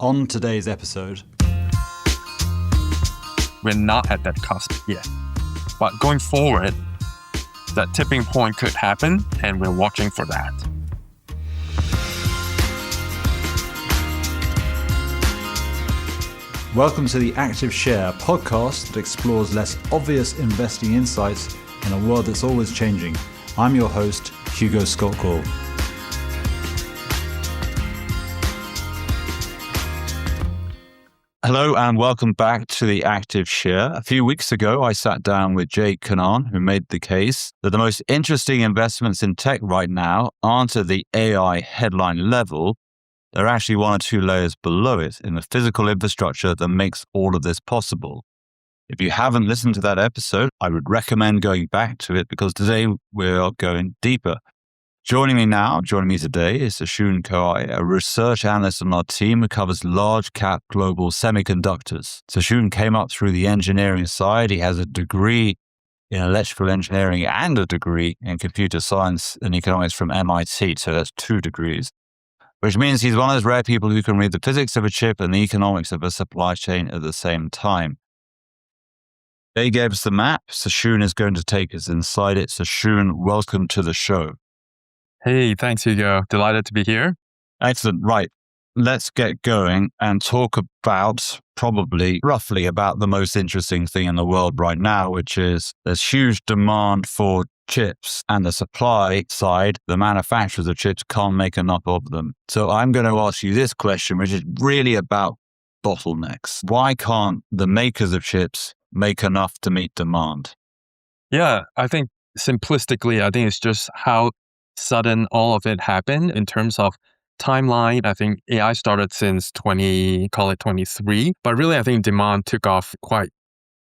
On today's episode, we're not at that cusp yet. But going forward, that tipping point could happen, and we're watching for that. welcome to the Active Share podcast that explores less obvious investing insights in a world that's always changing. I'm your host, Hugo Koay. Hello and welcome back to the Active Share. A few weeks ago, I sat down with Jay Canaan, who made the case that the most interesting investments in tech right now aren't at the AI headline level. They're actually one or two layers below it in the physical infrastructure that makes all of this possible. If you haven't listened to that episode, I would recommend going back to it because today we're going deeper. Joining me today is Siuchoon Koay, a research analyst on our team who covers large cap global semiconductors. Siuchoon came up through the engineering side. He has a degree in electrical engineering and a degree in computer science and economics from MIT. So that's 2 degrees, which means he's one of those rare people who can read the physics of a chip and the economics of a supply chain at the same time. They gave us the map. Siuchoon is going to take us inside it. Siuchoon, welcome to the show. Hey, thanks, Hugo. Delighted to be here. Excellent. Right. Let's get going and talk about roughly about the most interesting thing in the world right now, which is there's huge demand for chips and the supply side, the manufacturers of chips can't make enough of them. So I'm going to ask you this question, which is really about bottlenecks. Why can't the makers of chips make enough to meet demand? Yeah, I think simplistically, it's just how sudden all of it happened in terms of timeline. I think AI started since 23, but really I think demand took off quite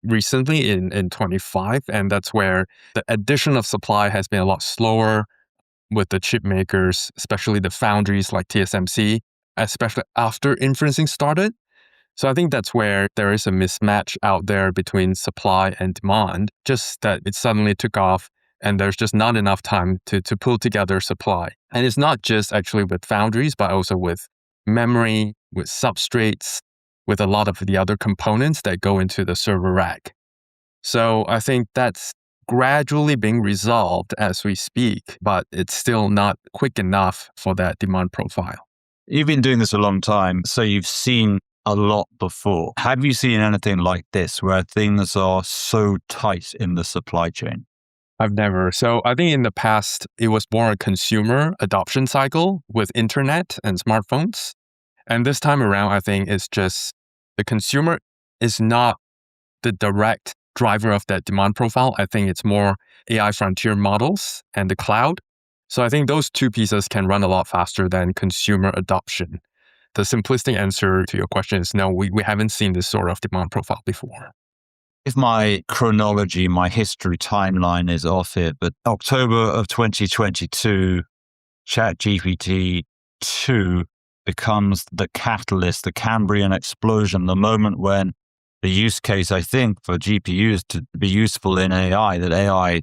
recently in 25, and that's where the addition of supply has been a lot slower with the chip makers, especially the foundries like TSMC, especially after inferencing started. So I think that's where there is a mismatch out there between supply and demand, just that it suddenly took off and there's just not enough time to pull together supply. And it's not just actually with foundries, but also with memory, with substrates, with a lot of the other components that go into the server rack. So I think that's gradually being resolved as we speak, but it's still not quick enough for that demand profile. You've been doing this a long time, so you've seen a lot before. Have you seen anything like this where things are so tight in the supply chain? I've never. So I think in the past, it was more a consumer adoption cycle with internet and smartphones. And this time around, I think it's just the consumer is not the direct driver of that demand profile. I think it's more AI frontier models and the cloud. So I think those 2 pieces can run a lot faster than consumer adoption. The simplistic answer to your question is no, we haven't seen this sort of demand profile before. If my chronology, my history timeline is off here, but October of 2022, ChatGPT 2 becomes the catalyst, the Cambrian explosion, the moment when the use case, I think, for GPUs to be useful in AI, that AI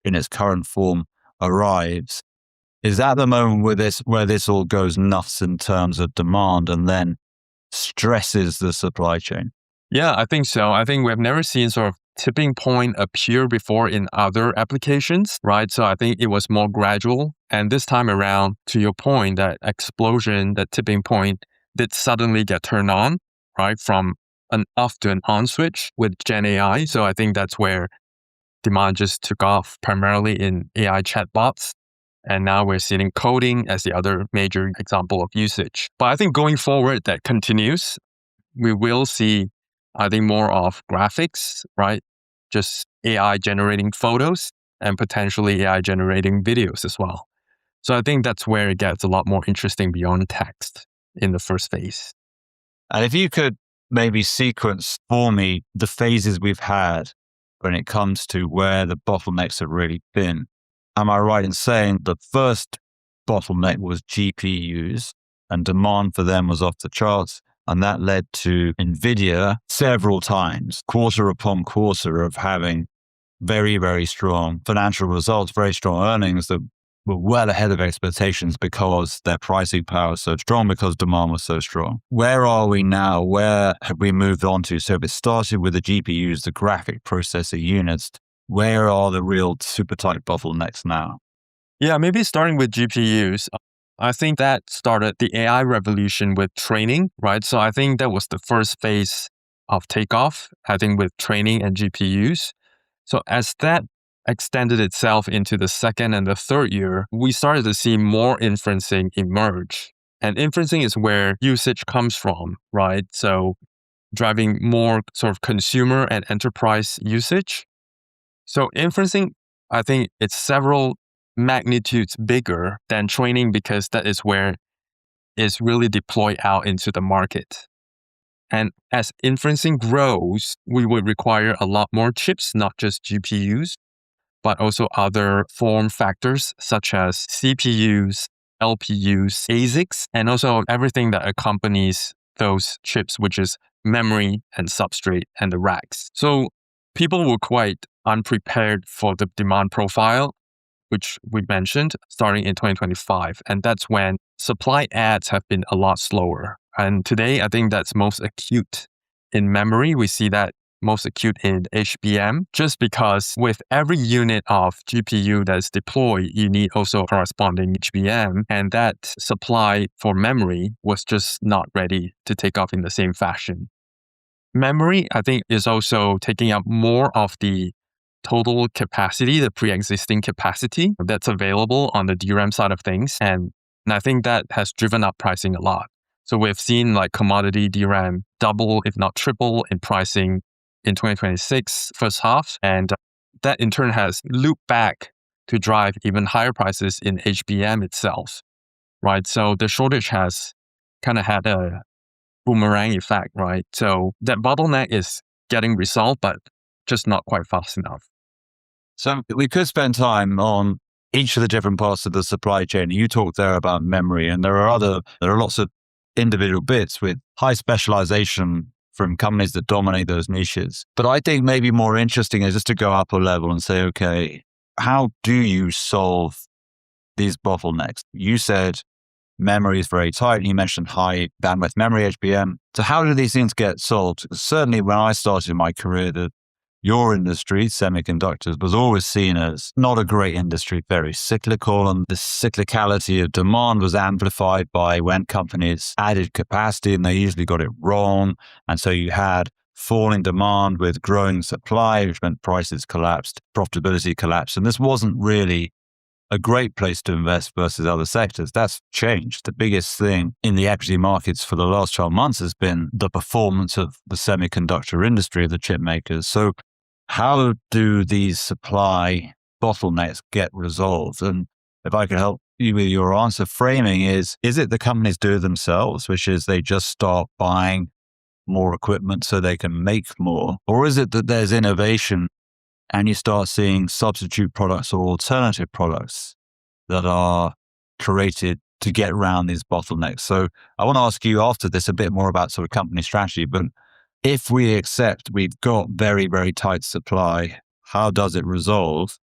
in its current form arrives. Is that the moment where this all goes nuts in terms of demand and then stresses the supply chain? Yeah, I think so. I think we've never seen sort of tipping point appear before in other applications, right? So I think it was more gradual. And this time around, to your point, that explosion, that tipping point did suddenly get turned on, right? From an off to an on switch with Gen AI. So I think that's where demand just took off, primarily in AI chatbots. And now we're seeing coding as the other major example of usage. But I think going forward, that continues. We will see, I think, more of graphics, right? Just AI generating photos and potentially AI generating videos as well. So I think that's where it gets a lot more interesting beyond text in the first phase. And if you could maybe sequence for me the phases we've had when it comes to where the bottlenecks have really been. Am I right in saying the first bottleneck was GPUs and demand for them was off the charts? And that led to Nvidia several times, quarter upon quarter, of having very, very strong financial results, very strong earnings that were well ahead of expectations because their pricing power was so strong, because demand was so strong. Where are we now? Where have we moved on to? So if it started with the GPUs, the graphic processor units, where are the real super tight bottlenecks now? Yeah, maybe starting with GPUs. I think that started the AI revolution with training, right? So I think that was the first phase of takeoff, I think with training and GPUs. So as that extended itself into the second and the third year, we started to see more inferencing emerge. And inferencing is where usage comes from, right? So driving more sort of consumer and enterprise usage. So inferencing, I think it's several magnitudes bigger than training because that is where it's really deployed out into the market. And as inferencing grows, we would require a lot more chips, not just GPUs, but also other form factors such as CPUs, LPUs, ASICs, and also everything that accompanies those chips, which is memory and substrate and the racks. So people were quite unprepared for the demand profile, which we mentioned starting in 2025. And that's when supply adds have been a lot slower. And today, I think that's most acute in memory. We see that most acute in HBM, just because with every unit of GPU that's deployed, you need also corresponding HBM. And that supply for memory was just not ready to take off in the same fashion. Memory, I think, is also taking up more of the total capacity, the pre-existing capacity that's available on the DRAM side of things. And I think that has driven up pricing a lot. So we've seen like commodity DRAM double, if not triple in pricing in 2026 first half. And that in turn has looped back to drive even higher prices in HBM itself, right? So the shortage has kind of had a boomerang effect, right? So that bottleneck is getting resolved, but just not quite fast enough. So we could spend time on each of the different parts of the supply chain. You talked there about memory, and there are lots of individual bits with high specialization from companies that dominate those niches. But I think maybe more interesting is just to go up a level and say, okay, how do you solve these bottlenecks? You said memory is very tight. You mentioned high bandwidth memory, HBM. So how do these things get solved? Certainly when I started my career, your industry, semiconductors, was always seen as not a great industry, very cyclical. And the cyclicality of demand was amplified by when companies added capacity and they usually got it wrong. And so you had falling demand with growing supply, which meant prices collapsed, profitability collapsed. And this wasn't really a great place to invest versus other sectors. That's changed. The biggest thing in the equity markets for the last 12 months has been the performance of the semiconductor industry, the chip makers. So how do these supply bottlenecks get resolved? And if I could help you with your answer framing is it the companies do it themselves, which is they just start buying more equipment so they can make more? Or is it that there's innovation and you start seeing substitute products or alternative products that are created to get around these bottlenecks? So I want to ask you after this a bit more about sort of company strategy, but if we accept we've got very, very tight supply, how does it resolve?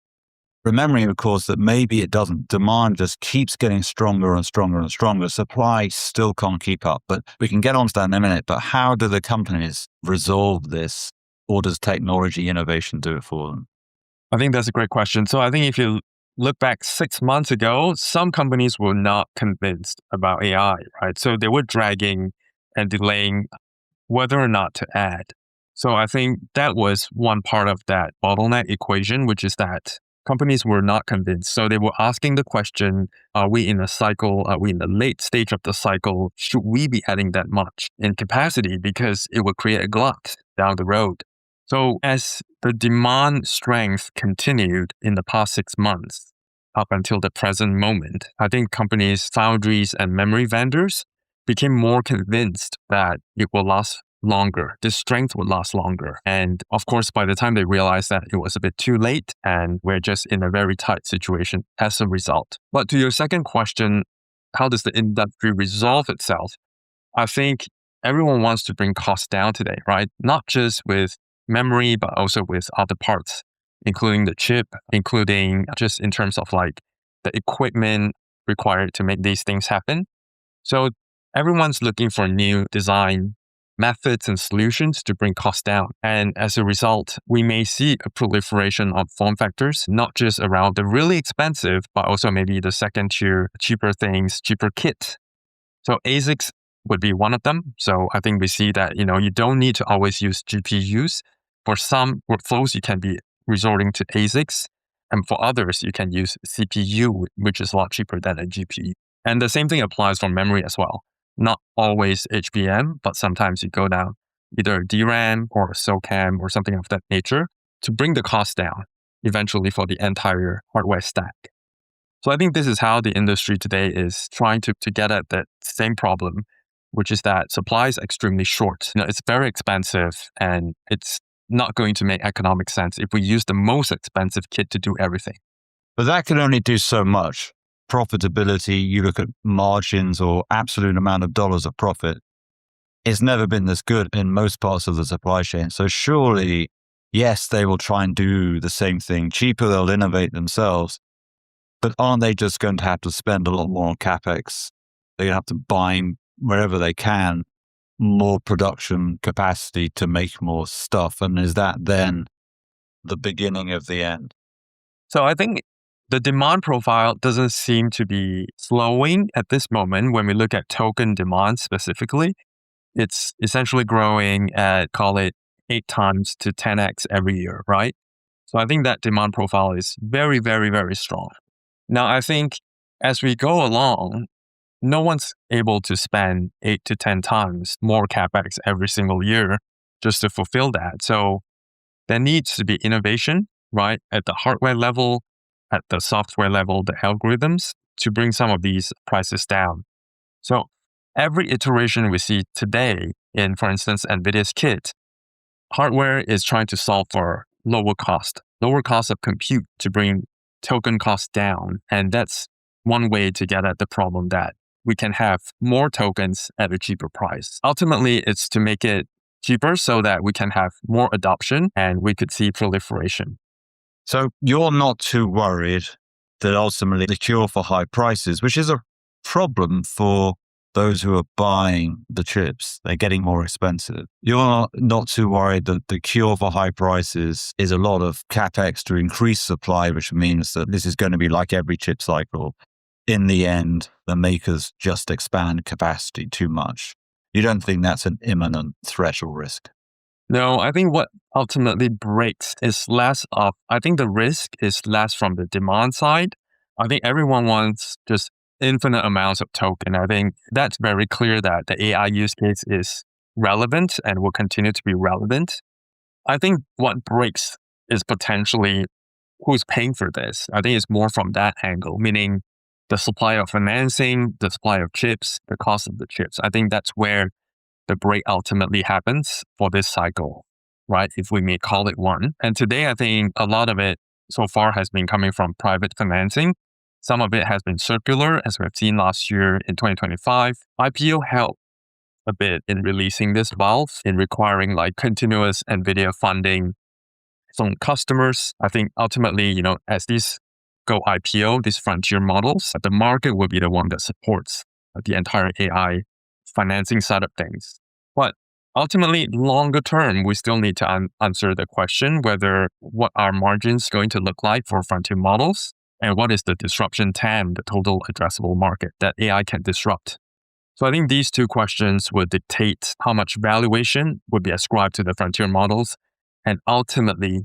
Remembering, of course, that maybe it doesn't. Demand just keeps getting stronger and stronger and stronger. Supply still can't keep up, but we can get onto that in a minute. But how do the companies resolve this? Or does technology innovation do it for them? I think that's a great question. So I think if you look back 6 months ago, some companies were not convinced about AI, right? So they were dragging and delaying whether or not to add. So I think that was one part of that bottleneck equation, which is that companies were not convinced. So they were asking the question, are we in a cycle? Are we in the late stage of the cycle? Should we be adding that much in capacity? Because it would create a glut down the road. So as the demand strength continued in the past 6 months, up until the present moment, I think companies, foundries, and memory vendors became more convinced that it will last longer. The strength would last longer. And of course, by the time they realized that it was a bit too late and we're just in a very tight situation as a result. But to your second question, how does the industry resolve itself? I think everyone wants to bring costs down today, right? Not just with memory, but also with other parts, including the chip, including just in terms of like the equipment required to make these things happen. So everyone's looking for new design methods and solutions to bring costs down. And as a result, we may see a proliferation of form factors, not just around the really expensive, but also maybe the second tier, cheaper things, cheaper kit. So ASICs would be one of them. So I think we see that, you don't need to always use GPUs. For some workflows, you can be resorting to ASICs. And for others, you can use CPU, which is a lot cheaper than a GPU. And the same thing applies for memory as well. Not always HBM, but sometimes you go down either DRAM or SOCAMM or something of that nature to bring the cost down eventually for the entire hardware stack. So I think this is how the industry today is trying to get at that same problem, which is that supply is extremely short. It's very expensive and it's not going to make economic sense if we use the most expensive kit to do everything. But that can only do so much. Profitability, you look at margins or absolute amount of dollars of profit, it's never been this good in most parts of the supply chain. So surely, yes, they will try and do the same thing cheaper, they'll innovate themselves, but aren't they just going to have to spend a lot more on CapEx? They're going to have to buy wherever they can more production capacity to make more stuff. And is that then the beginning of the end? So I think the demand profile doesn't seem to be slowing at this moment. When we look at token demand specifically, it's essentially growing at, call it 8 times to 10x every year, right? So I think that demand profile is very, very, very strong. Now, I think as we go along, no one's able to spend 8 to 10 times more CapEx every single year just to fulfill that. So there needs to be innovation, right? At the hardware level, at the software level, the algorithms to bring some of these prices down. So every iteration we see today in, for instance, Nvidia's kit, hardware is trying to solve for lower cost of compute to bring token costs down. And that's one way to get at the problem that we can have more tokens at a cheaper price. Ultimately, it's to make it cheaper so that we can have more adoption and we could see proliferation. So you're not too worried that ultimately the cure for high prices, which is a problem for those who are buying the chips, they're getting more expensive. You're not too worried that the cure for high prices is a lot of CapEx to increase supply, which means that this is going to be like every chip cycle. In the end, the makers just expand capacity too much. You don't think that's an imminent threat or risk? No, I think what ultimately breaks is I think the risk is less from the demand side. I think everyone wants just infinite amounts of token. I think that's very clear that the AI use case is relevant and will continue to be relevant. I think what breaks is potentially who's paying for this. I think it's more from that angle, meaning the supply of financing, the supply of chips, the cost of the chips. I think that's where the break ultimately happens for this cycle, right? If we may call it one. And today, I think a lot of it so far has been coming from private financing. Some of it has been circular, as we've seen last year in 2025. IPO helped a bit in releasing this valve, in requiring like continuous Nvidia funding from customers. I think ultimately, as these go IPO, these frontier models, the market will be the one that supports the entire AI financing side of things. But ultimately, longer term, we still need to answer the question whether what are margins going to look like for frontier models and what is the disruption TAM, the total addressable market that AI can disrupt. So I think these two questions would dictate how much valuation would be ascribed to the frontier models and ultimately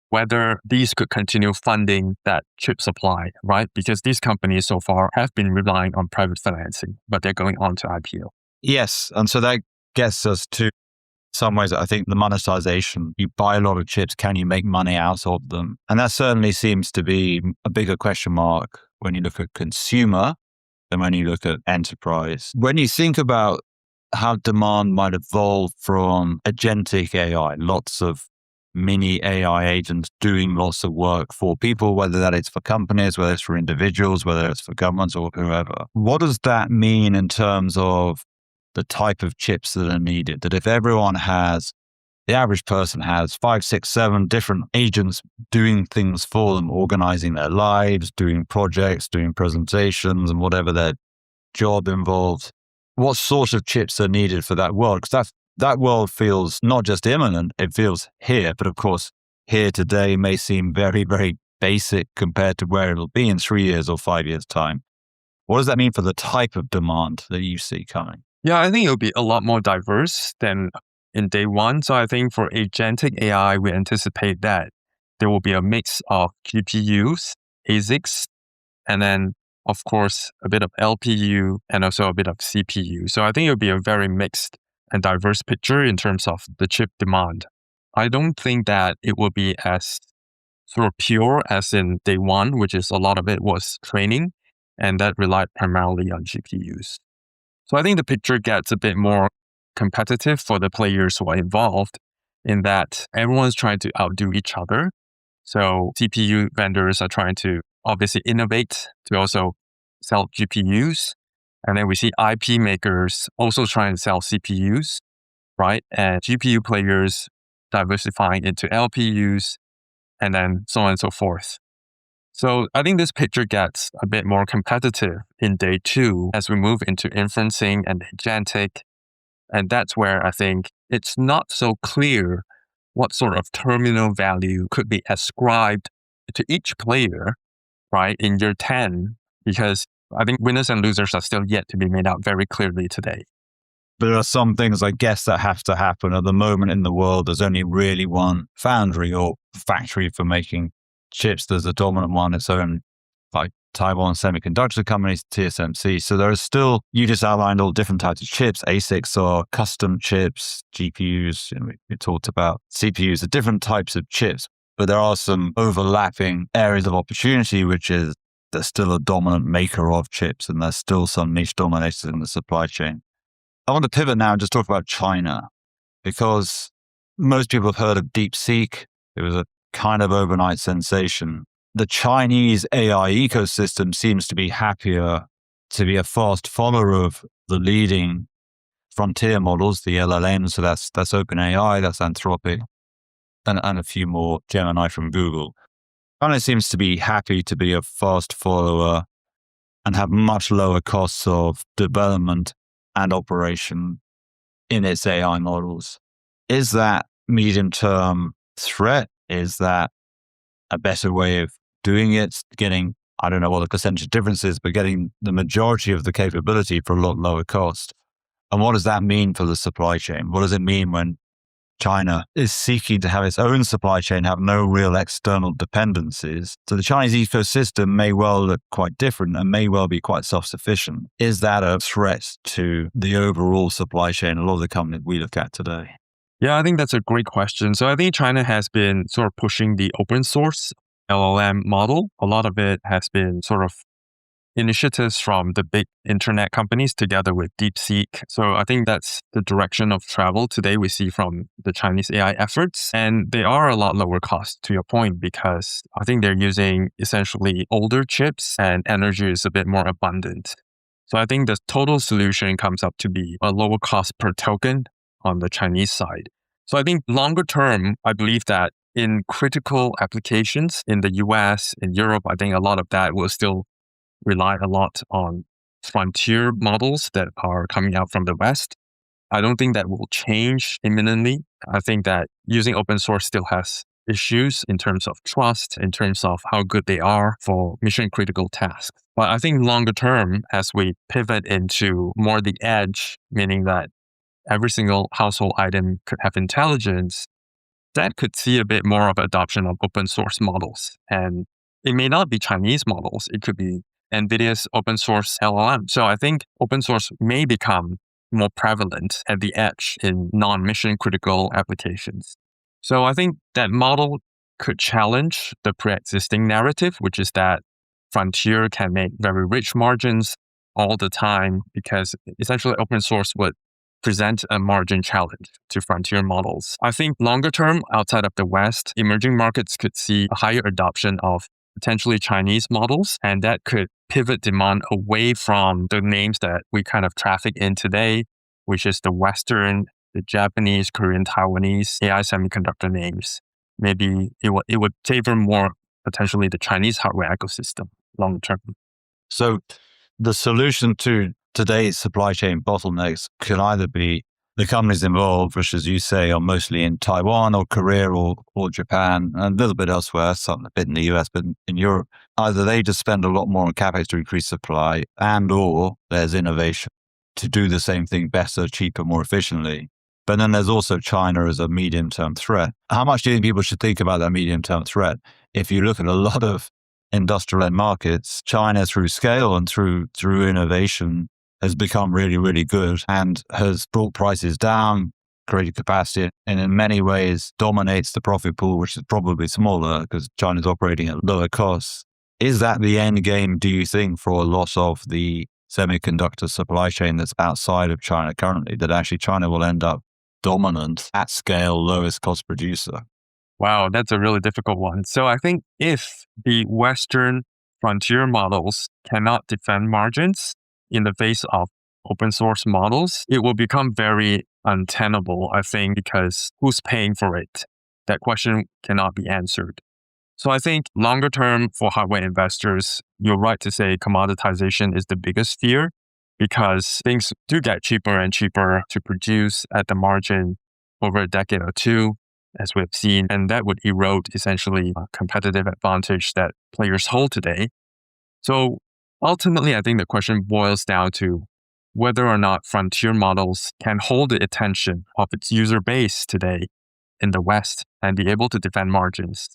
whether these could continue funding that chip supply, right? Because these companies so far have been relying on private financing, but they're going on to IPO. Yes. And so that gets us to some ways, I think the monetization. You buy a lot of chips, can you make money out of them? And that certainly seems to be a bigger question mark when you look at consumer than when you look at enterprise. When you think about how demand might evolve from agentic AI, lots of mini AI agents doing lots of work for people, whether that is for companies, whether it's for individuals, whether it's for governments or whoever. What does that mean in terms of the type of chips that are needed? That if everyone has the average person has 5, 6, 7 different agents doing things for them, organizing their lives, doing projects, doing presentations, and whatever their job involves. What sort of chips are needed for that world? Because that world feels not just imminent, it feels here. But of course, here today may seem very, very basic compared to where it'll be in 3 years or 5 years' time. What does that mean for the type of demand that you see coming? Yeah, I think it'll be a lot more diverse than in day one. So I think for agentic AI, we anticipate that there will be a mix of GPUs, ASICs, and then, of course, a bit of LPU and also a bit of CPU. So I think it'll be a very mixed and diverse picture in terms of the chip demand. I don't think that it will be as sort of pure as in day one, which is a lot of it was training, and that relied primarily on GPUs. So I think the picture gets a bit more competitive for the players who are involved in that everyone's trying to outdo each other. So CPU vendors are trying to obviously innovate to also sell GPUs. And then we see IP makers also trying to sell CPUs, right? And GPU players diversifying into LPUs and then so on and so forth. So I think this picture gets a bit more competitive in day two as we move into inferencing and agentic. And that's where I think it's not so clear what sort of terminal value could be ascribed to each player, right, in year 10, because I think winners and losers are still yet to be made out very clearly today. But there are some things, I guess, that have to happen. At the moment in the world, there's only really one foundry or factory for making chips. There's a dominant one, its own, like Taiwan semiconductor companies, TSMC. So there are still, you just outlined all different types of chips. ASICs are custom chips, GPUs, we talked about CPUs, are different types of chips. But there are some overlapping areas of opportunity, which is there's still a dominant maker of chips, and there's still some niche dominators in the supply chain. I want to pivot now and just talk about China, because most people have heard of DeepSeek. It was a kind of overnight sensation. The Chinese AI ecosystem seems to be happier to be a fast follower of the leading frontier models, the LLMs. So that's OpenAI, that's Anthropic, and a few more, Gemini from Google. China seems to be happy to be a fast follower and have much lower costs of development and operation in its AI models. Is that medium-term threat? Is that a better way of doing it? Getting, I don't know what the percentage difference is, but getting the majority of the capability for a lot lower cost. And what does that mean for the supply chain? What does it mean when China is seeking to have its own supply chain, have no real external dependencies? So the Chinese ecosystem may well look quite different and may well be quite self-sufficient. Is that a threat to the overall supply chain, a lot of the companies we look at today? Yeah, I think that's a great question. So I think China has been sort of pushing the open source LLM model. A lot of it has been sort of initiatives from the big internet companies together with DeepSeek. So I think that's the direction of travel today we see from the Chinese AI efforts. And they are a lot lower cost, to your point, because I think they're using essentially older chips and energy is a bit more abundant. So I think the total solution comes up to be a lower cost per token on the Chinese side. So I think longer term, I believe that in critical applications in the US, in Europe, I think a lot of that will still rely a lot on frontier models that are coming out from the West. I don't think that will change imminently. I think that using open source still has issues in terms of trust, in terms of how good they are for mission critical tasks. But I think longer term, as we pivot into more the edge, meaning that every single household item could have intelligence, that could see a bit more of adoption of open source models. And it may not be Chinese models. It could be Nvidia's open source LLM. So I think open source may become more prevalent at the edge in non-mission critical applications. So I think that model could challenge the pre-existing narrative, which is that frontier can make very rich margins all the time because essentially open source would present a margin challenge to frontier models. I think longer term, outside of the West, emerging markets could see a higher adoption of potentially Chinese models, and that could pivot demand away from the names that we kind of traffic in today, which is the Western the Japanese, Korean, Taiwanese AI semiconductor names, maybe it would favor more potentially the Chinese hardware ecosystem long term. So the solution to today's supply chain bottlenecks can either be the companies involved, which, as you say, are mostly in Taiwan or Korea or Japan, and a little bit elsewhere, some a bit in the US, but in Europe. Either they just spend a lot more on capex to increase supply, and or there's innovation to do the same thing better, cheaper, more efficiently. But then there's also China as a medium-term threat. How much do you think people should think about that medium-term threat? If you look at a lot of industrial end markets, China through scale and through innovation has become really, really good and has brought prices down, created capacity, and in many ways dominates the profit pool, which is probably smaller because China's operating at lower costs. Is that the end game, do you think, for a lot of the semiconductor supply chain that's outside of China currently, that actually China will end up dominant at scale, lowest cost producer? Wow, that's a really difficult one. So I think if the Western frontier models cannot defend margins in the face of open source models, it will become very untenable, I think, because who's paying for it? That question cannot be answered. So I think longer term for hardware investors, you're right to say commoditization is the biggest fear because things do get cheaper and cheaper to produce at the margin over a decade or two, as we've seen, and that would erode essentially a competitive advantage that players hold today. So ultimately, I think the question boils down to whether or not frontier models can hold the attention of its user base today in the West and be able to defend margins.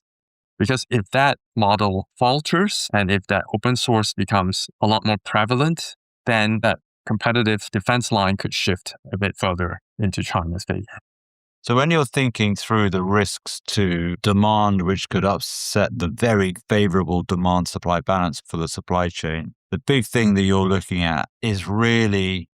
Because if that model falters and if that open source becomes a lot more prevalent, then that competitive defense line could shift a bit further into China's favor. So when you're thinking through the risks to demand, which could upset the very favorable demand supply balance for the supply chain, the big thing that you're looking at is really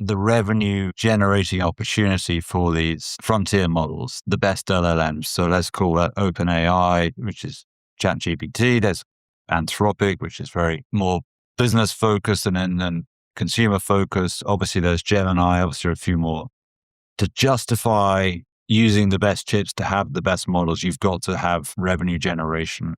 the revenue generating opportunity for these frontier models, the best LLMs. So let's call that OpenAI, which is ChatGPT. There's Anthropic, which is very more business focused and then consumer focused. Obviously, there's Gemini, obviously a few more. To justify using the best chips to have the best models, you've got to have revenue generation.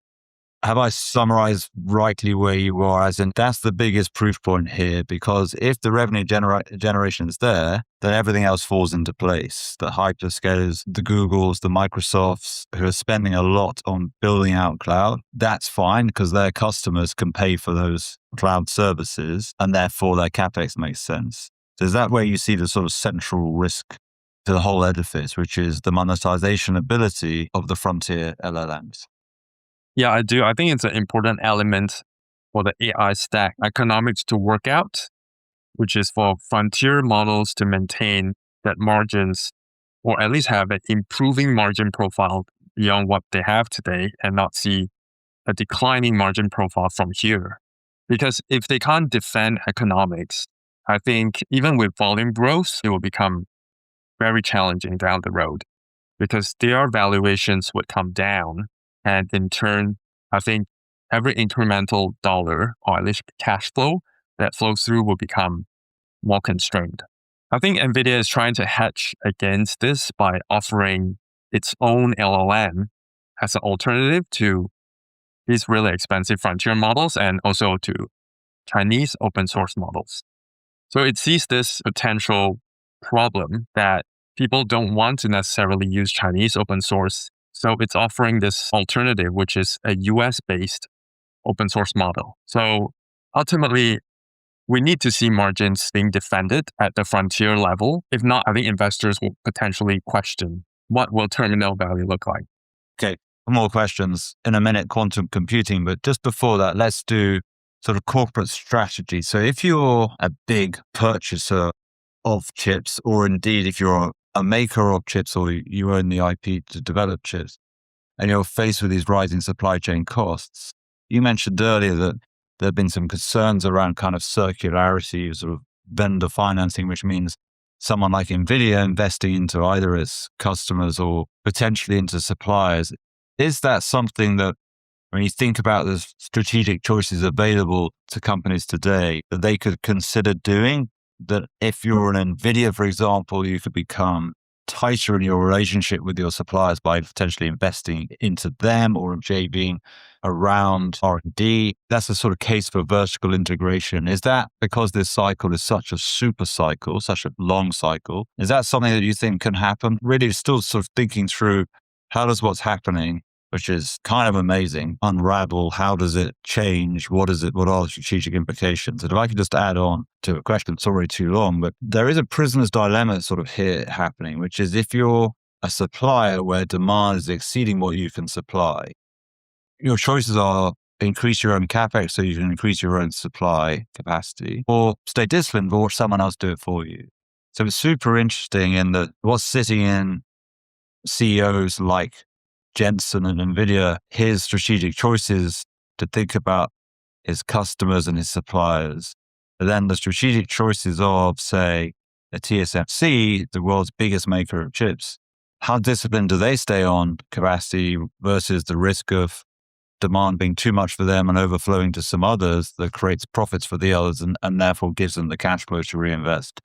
Have I summarized rightly where you are? As in, that's the biggest proof point here, because if the revenue generation is there, then everything else falls into place. The hyperscalers, the Googles, the Microsofts, who are spending a lot on building out cloud, that's fine because their customers can pay for those cloud services and therefore their CapEx makes sense. So is that where you see the sort of central risk to the whole edifice, which is the monetization ability of the frontier LLMs? Yeah, I do. I think it's an important element for the AI stack economics to work out, which is for frontier models to maintain that margins or at least have an improving margin profile beyond what they have today and not see a declining margin profile from here. Because if they can't defend economics, I think even with volume growth, it will become very challenging down the road because their valuations would come down. And in turn, I think every incremental dollar or at least cash flow that flows through will become more constrained. I think Nvidia is trying to hedge against this by offering its own LLM as an alternative to these really expensive frontier models and also to Chinese open source models. So it sees this potential problem that people don't want to necessarily use Chinese open source. So it's offering this alternative, which is a US-based open source model. So ultimately, we need to see margins being defended at the frontier level. If not, I think investors will potentially question what will terminal value look like. Okay, more questions in a minute, quantum computing. But just before that, let's do sort of corporate strategy. So if you're a big purchaser of chips, or indeed if you're a maker of chips or you own the IP to develop chips, and you're faced with these rising supply chain costs, you mentioned earlier that there have been some concerns around kind of circularity, sort of vendor financing, which means someone like Nvidia investing into either its customers or potentially into suppliers. Is that something that, when you think about the strategic choices available to companies today, that they could consider doing that if you're an Nvidia, for example, you could become tighter in your relationship with your suppliers by potentially investing into them or JVing around R&D. That's a sort of case for vertical integration. Is that because this cycle is such a super cycle, such a long cycle? Is that something that you think can happen? Really still sort of thinking through how does what's happening, which is kind of amazing, unravel? How does it change? What is it? What are the strategic implications? And if I could just add on to a question, it's already too long, but there is a prisoner's dilemma sort of here happening, which is if you're a supplier where demand is exceeding what you can supply, your choices are increase your own capex so you can increase your own supply capacity, or stay disciplined, or someone else do it for you. So it's super interesting in that what's sitting in CEOs like Jensen and Nvidia, his strategic choices to think about his customers and his suppliers. But then the strategic choices of, say, a TSMC, the world's biggest maker of chips. How disciplined do they stay on capacity versus the risk of demand being too much for them and overflowing to some others that creates profits for the others and therefore gives them the cash flow to reinvest?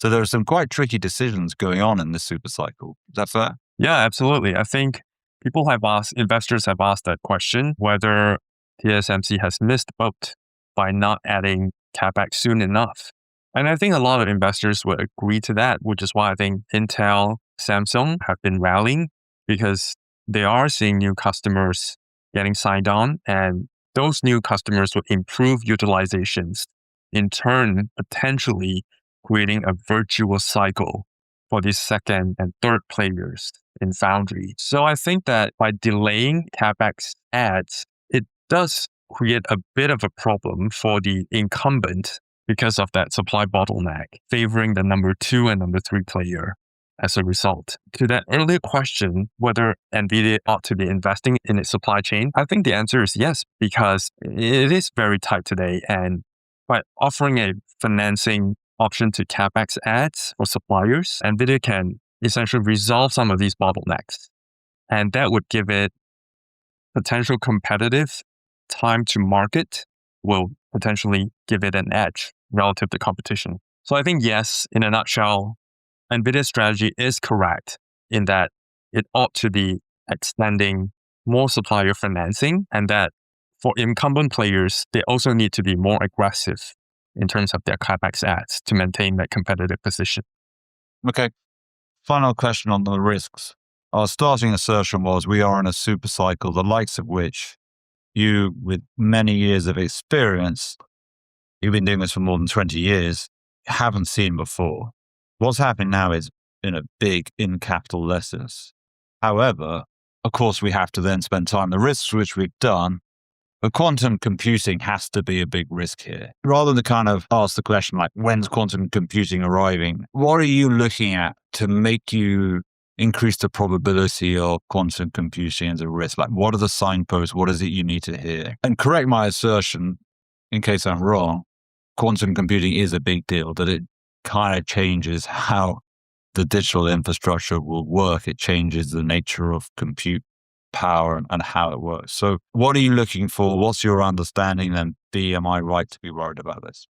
So there are some quite tricky decisions going on in this super cycle. Is that fair? Yeah, absolutely. I think investors have asked that question, whether TSMC has missed the boat by not adding capex soon enough. And I think a lot of investors would agree to that, which is why I think Intel, Samsung have been rallying, because they are seeing new customers getting signed on, and those new customers will improve utilizations, in turn, potentially creating a virtuous cycle for these second and third players in foundry. So I think that by delaying capex adds, it does create a bit of a problem for the incumbent because of that supply bottleneck, favoring the number 2 and number 3 player as a result. To that earlier question, whether Nvidia ought to be investing in its supply chain, I think the answer is yes, because it is very tight today. And by offering a financing option to capex adds for suppliers, Nvidia can essentially resolve some of these bottlenecks. And that would give it potential competitive time to market, will potentially give it an edge relative to competition. So I think, yes, in a nutshell, Nvidia's strategy is correct in that it ought to be extending more supplier financing, and that for incumbent players, they also need to be more aggressive in terms of their capex adds to maintain that competitive position. Okay. Final question on the risks. Our starting assertion was we are in a super cycle, the likes of which you, with many years of experience, you've been doing this for more than 20 years, haven't seen before. What's happening now is big in capital lessons. However, of course, we have to then spend time. The risks which we've done, but quantum computing has to be a big risk here. Rather than kind of ask the question like, when's quantum computing arriving? What are you looking at to make you increase the probability of quantum computing as a risk? Like, what are the signposts? What is it you need to hear? And correct my assertion, in case I'm wrong, quantum computing is a big deal, that it kind of changes how the digital infrastructure will work. It changes the nature of compute power and how it works. So what are you looking for? What's your understanding? And B, am I right to be worried about this?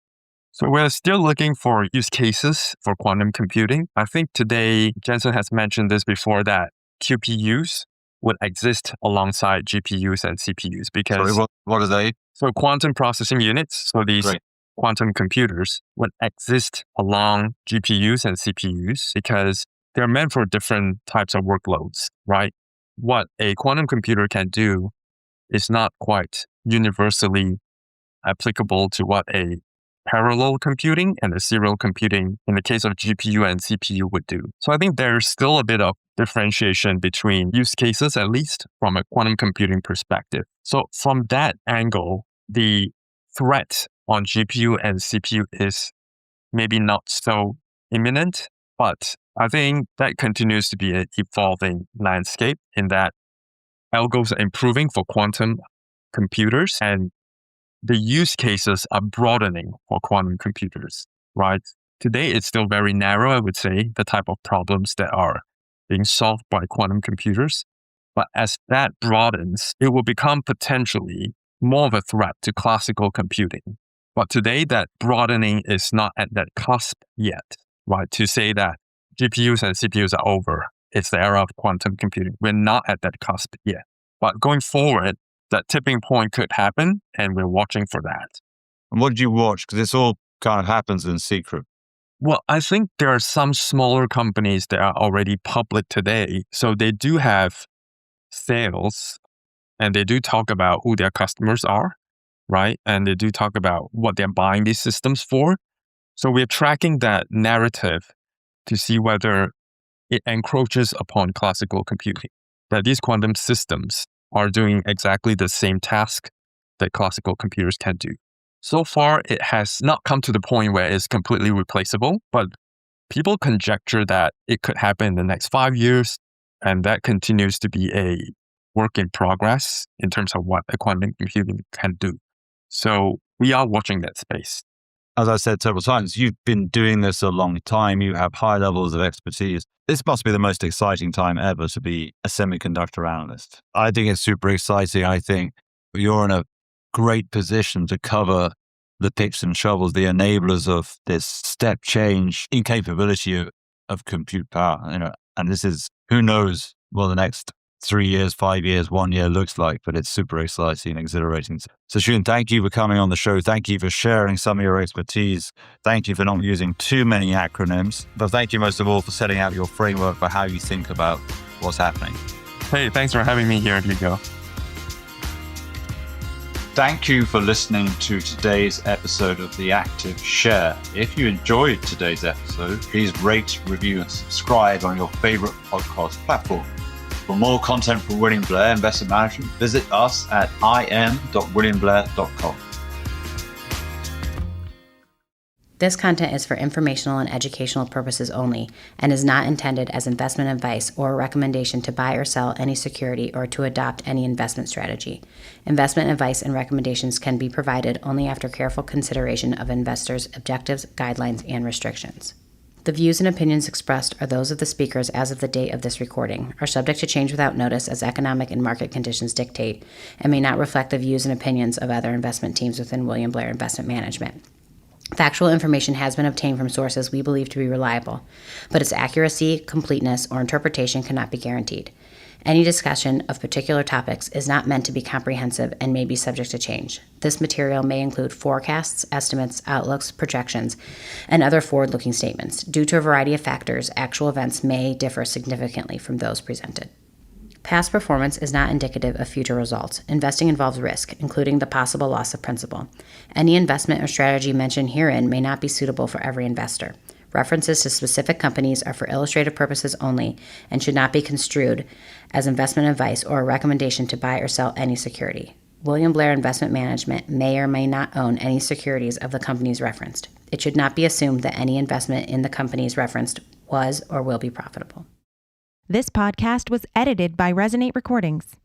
So we're still looking for use cases for quantum computing. I think today, Jensen has mentioned this before, that QPUs would exist alongside GPUs and CPUs because... Sorry, what are they? So quantum processing units, so these quantum computers would exist along GPUs and CPUs because they're meant for different types of workloads, right? What a quantum computer can do is not quite universally applicable to what a parallel computing and a serial computing in the case of GPU and CPU would do. So I think there's still a bit of differentiation between use cases, at least from a quantum computing perspective. So from that angle, the threat on GPU and CPU is maybe not so imminent, but I think that continues to be an evolving landscape in that algos are improving for quantum computers and the use cases are broadening for quantum computers, right? Today, it's still very narrow, I would say, the type of problems that are being solved by quantum computers. But as that broadens, it will become potentially more of a threat to classical computing. But today, that broadening is not at that cusp yet, right? To say that GPUs and CPUs are over, it's the era of quantum computing. We're not at that cusp yet. But going forward, that tipping point could happen, and we're watching for that. And what did you watch? Because this all kind of happens in secret. Well, I think there are some smaller companies that are already public today. So they do have sales and they do talk about who their customers are, right? And they do talk about what they're buying these systems for. So we're tracking that narrative to see whether it encroaches upon classical computing, that these quantum systems are doing exactly the same task that classical computers can do. So far, it has not come to the point where it's completely replaceable, but people conjecture that it could happen in the next 5 years, and that continues to be a work in progress in terms of what a quantum computing can do. So we are watching that space. As I said several times, you've been doing this a long time. You have high levels of expertise. This must be the most exciting time ever to be a semiconductor analyst. I think it's super exciting. I think you're in a great position to cover the picks and shovels, the enablers of this step change in capability of compute power. And this is, who knows what the next 3 years, 5 years, 1 year looks like, but it's super exciting and exhilarating. So Siuchoon, thank you for coming on the show. Thank you for sharing some of your expertise. Thank you for not using too many acronyms, but thank you most of all for setting out your framework for how you think about what's happening. Hey, thanks for having me here, Hugo. Thank you for listening to today's episode of The Active Share. If you enjoyed today's episode, please rate, review, and subscribe on your favorite podcast platform. For more content from William Blair Investment Management, visit us at im.williamblair.com. This content is for informational and educational purposes only and is not intended as investment advice or a recommendation to buy or sell any security or to adopt any investment strategy. Investment advice and recommendations can be provided only after careful consideration of investors' objectives, guidelines, and restrictions. The views and opinions expressed are those of the speakers as of the date of this recording, are subject to change without notice as economic and market conditions dictate, and may not reflect the views and opinions of other investment teams within William Blair Investment Management. Factual information has been obtained from sources we believe to be reliable, but its accuracy, completeness, or interpretation cannot be guaranteed. Any discussion of particular topics is not meant to be comprehensive and may be subject to change. This material may include forecasts, estimates, outlooks, projections, and other forward-looking statements. Due to a variety of factors, actual events may differ significantly from those presented. Past performance is not indicative of future results. Investing involves risk, including the possible loss of principal. Any investment or strategy mentioned herein may not be suitable for every investor. References to specific companies are for illustrative purposes only and should not be construed as investment advice or a recommendation to buy or sell any security. William Blair Investment Management may or may not own any securities of the companies referenced. It should not be assumed that any investment in the companies referenced was or will be profitable. This podcast was edited by Resonate Recordings.